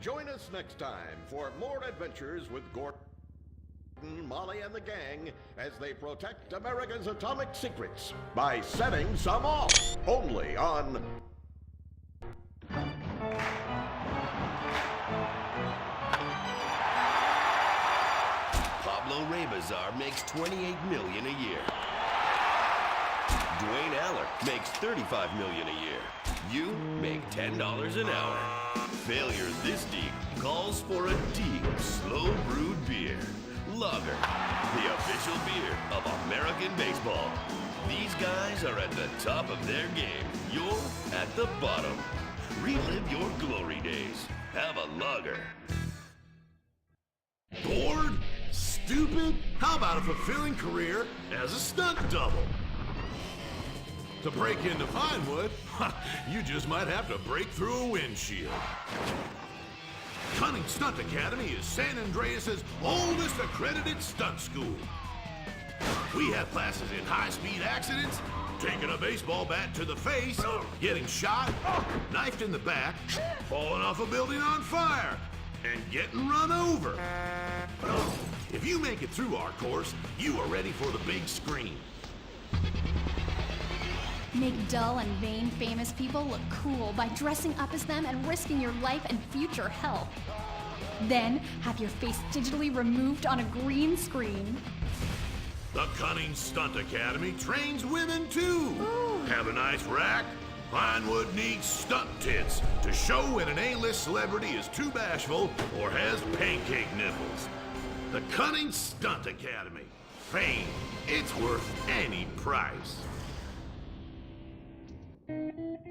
Join us next time for more adventures with Gordon, Molly, and the gang as they protect America's atomic secrets by setting some off. Only on Pablo Rebazar makes $28 million a year. Dwayne Aller makes $35 million a year. You make $10 an hour. Failure this deep calls for a deep, slow brewed beer. Lager, the official beer of American baseball. These guys are at the top of their game. You're at the bottom. Relive your glory days. Have a lager. Bored? Stupid? How about a fulfilling career as a stunt double? To break into Vinewood, you just might have to break through a windshield. Cunning Stunt Academy is San Andreas' oldest accredited stunt school. We have classes in high-speed accidents, taking a baseball bat to the face, getting shot, knifed in the back, falling off a building on fire, and getting run over. If you make it through our course, you are ready for the big screen. Make dull and vain famous people look cool by dressing up as them and risking your life and future health. Then, have your face digitally removed on a green screen. The Cunning Stunt Academy trains women too. Ooh. Have a nice rack? Vinewood needs stunt tits to show when an A-list celebrity is too bashful or has pancake nipples. The Cunning Stunt Academy. Fame, it's worth any price.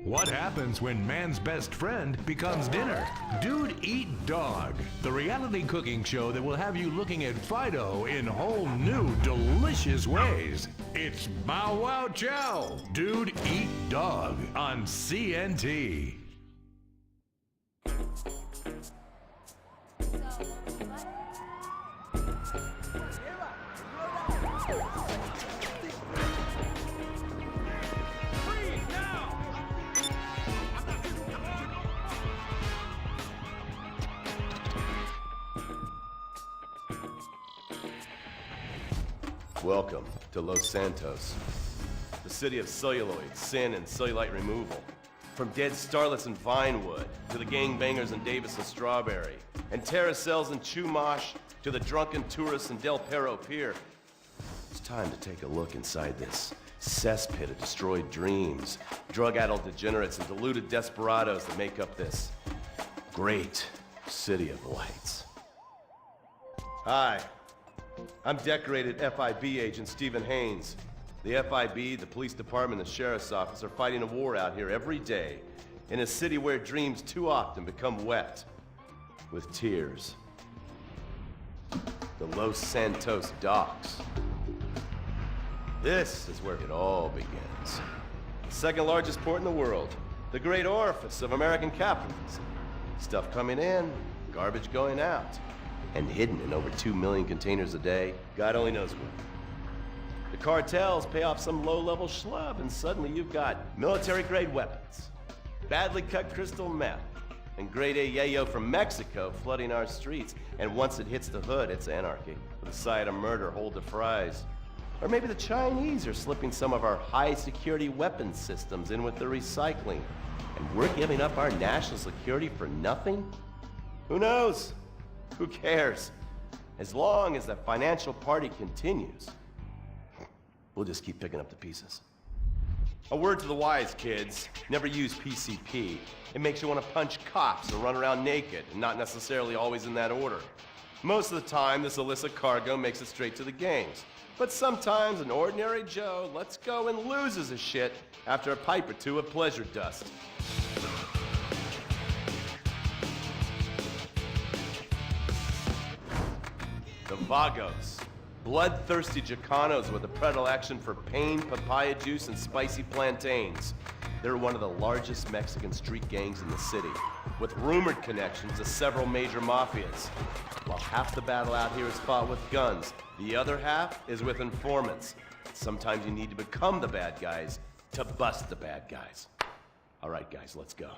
What happens when man's best friend becomes dinner? Dude Eat Dog, the reality cooking show that will have you looking at Fido in whole new, delicious ways. It's Bow Wow Chow, Dude Eat Dog on CNT. Welcome to Los Santos, the city of celluloid, sin, and cellulite removal. From dead starlets in Vinewood, to the gangbangers in Davis and Strawberry, and terracels in Chumash, to the drunken tourists in Del Perro Pier. It's time to take a look inside this cesspit of destroyed dreams, drug-addled degenerates, and deluded desperados that make up this great city of lights. Hi. I'm decorated FIB agent Stephen Haynes. The FIB, the police department, and the sheriff's office are fighting a war out here every day in a city where dreams too often become wet with tears. The Los Santos docks. This is where it all begins. The second largest port in the world. The great orifice of American capitalism. Stuff coming in, garbage going out. And hidden in over 2 million containers a day, God only knows where. The cartels pay off some low-level schlub, and suddenly you've got military-grade weapons, badly cut crystal meth, and grade A yayo from Mexico flooding our streets. And once it hits the hood, it's anarchy, with a side of murder hold to fries. Or maybe the Chinese are slipping some of our high-security weapons systems in with the recycling, and we're giving up our national security for nothing? Who knows? Who cares? As long as the financial party continues, we'll just keep picking up the pieces. A word to the wise, kids. Never use PCP. It makes you want to punch cops or run around naked, and not necessarily always in that order. Most of the time, this illicit cargo makes it straight to the gangs. But sometimes an ordinary Joe lets go and loses his shit after a pipe or two of pleasure dust. The Vagos, bloodthirsty Chicanos with a predilection for pain, papaya juice, and spicy plantains. They're one of the largest Mexican street gangs in the city, with rumored connections to several major mafias. While half the battle out here is fought with guns, the other half is with informants. Sometimes you need to become the bad guys to bust the bad guys. All right, guys, let's go.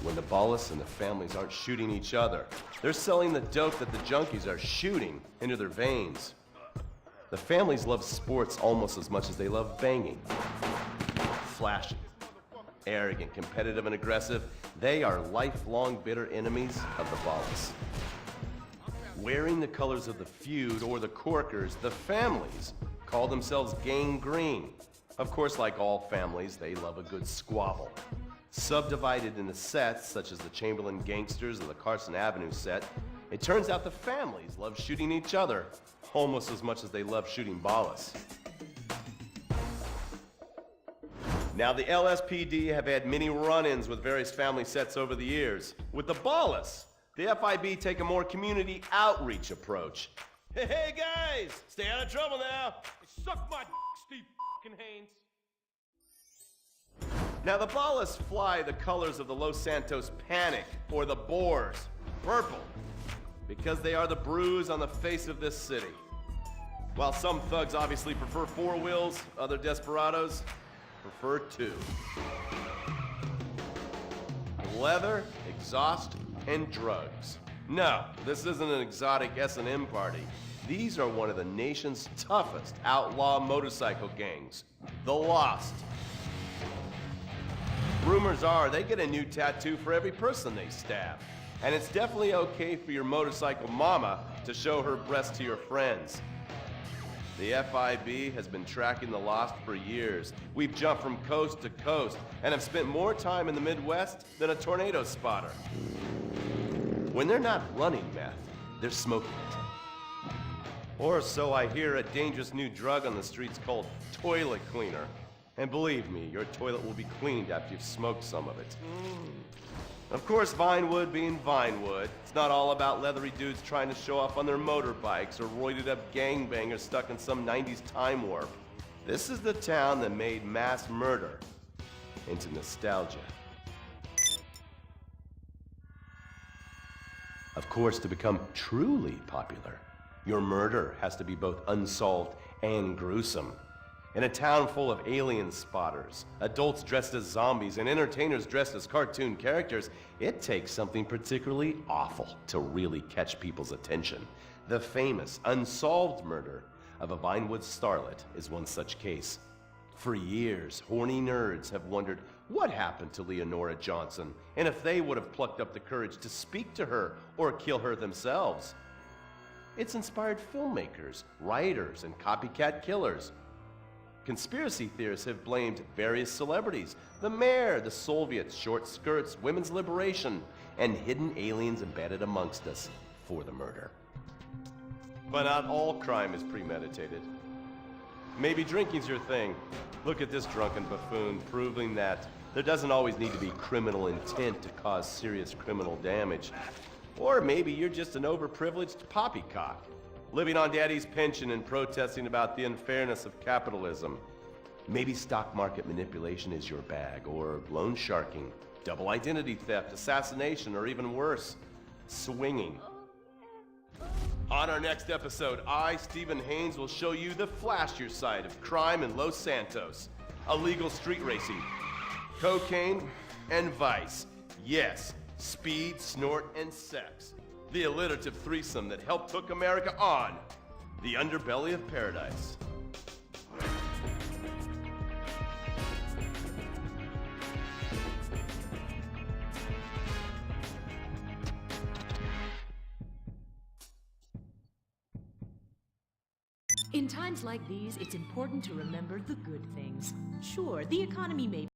when the ballas and the families aren't shooting each other. They're selling the dope that the junkies are shooting into their veins. The families love sports almost as much as they love banging. Flashy, arrogant, competitive, and aggressive, they are lifelong bitter enemies of the ballas. Wearing the colors of the feud or the corkers, the families call themselves Gang Green. Of course, like all families, they love a good squabble. Subdivided into sets, such as the Chamberlain Gangsters or the Carson Avenue set, it turns out the families love shooting each other almost as much as they love shooting ballas. Now, the LSPD have had many run-ins with various family sets over the years. With the ballas, the FIB take a more community outreach approach. Hey guys, stay out of trouble now. Suck my Steve fucking Haynes. Now, the ballas fly the colors of the Los Santos Panic, or the Boers, purple, because they are the bruise on the face of this city. While some thugs obviously prefer four wheels, other desperados prefer two. Leather, exhaust, and drugs. No, this isn't an exotic S&M party. These are one of the nation's toughest outlaw motorcycle gangs, the Lost. Rumors are they get a new tattoo for every person they stab. And it's definitely okay for your motorcycle mama to show her breast to your friends. The FIB has been tracking the Lost for years. We've jumped from coast to coast and have spent more time in the Midwest than a tornado spotter. When they're not running meth, they're smoking it. Or so I hear, a dangerous new drug on the streets called toilet cleaner. And believe me, your toilet will be cleaned after you've smoked some of it. Of course, Vinewood being Vinewood, it's not all about leathery dudes trying to show off on their motorbikes or roided up gangbangers stuck in some 90s time warp. This is the town that made mass murder into nostalgia. Of course, to become truly popular, your murder has to be both unsolved and gruesome. In a town full of alien spotters, adults dressed as zombies, and entertainers dressed as cartoon characters, it takes something particularly awful to really catch people's attention. The famous, unsolved murder of a Vinewood starlet is one such case. For years, horny nerds have wondered what happened to Leonora Johnson, and if they would have plucked up the courage to speak to her or kill her themselves. It's inspired filmmakers, writers, and copycat killers. Conspiracy theorists have blamed various celebrities, the mayor, the Soviets, short skirts, women's liberation, and hidden aliens embedded amongst us for the murder. But not all crime is premeditated. Maybe drinking's your thing. Look at this drunken buffoon, proving that there doesn't always need to be criminal intent to cause serious criminal damage. Or maybe you're just an overprivileged poppycock, living on daddy's pension and protesting about the unfairness of capitalism. Maybe stock market manipulation is your bag, or loan sharking, double identity theft, assassination, or even worse, swinging. On our next episode, I, Stephen Haynes, will show you the flashier side of crime in Los Santos. Illegal street racing, cocaine, and vice. Yes, speed, snort, and sex. The alliterative threesome that helped hook America on the underbelly of paradise. In times like these, it's important to remember the good things. Sure, the economy may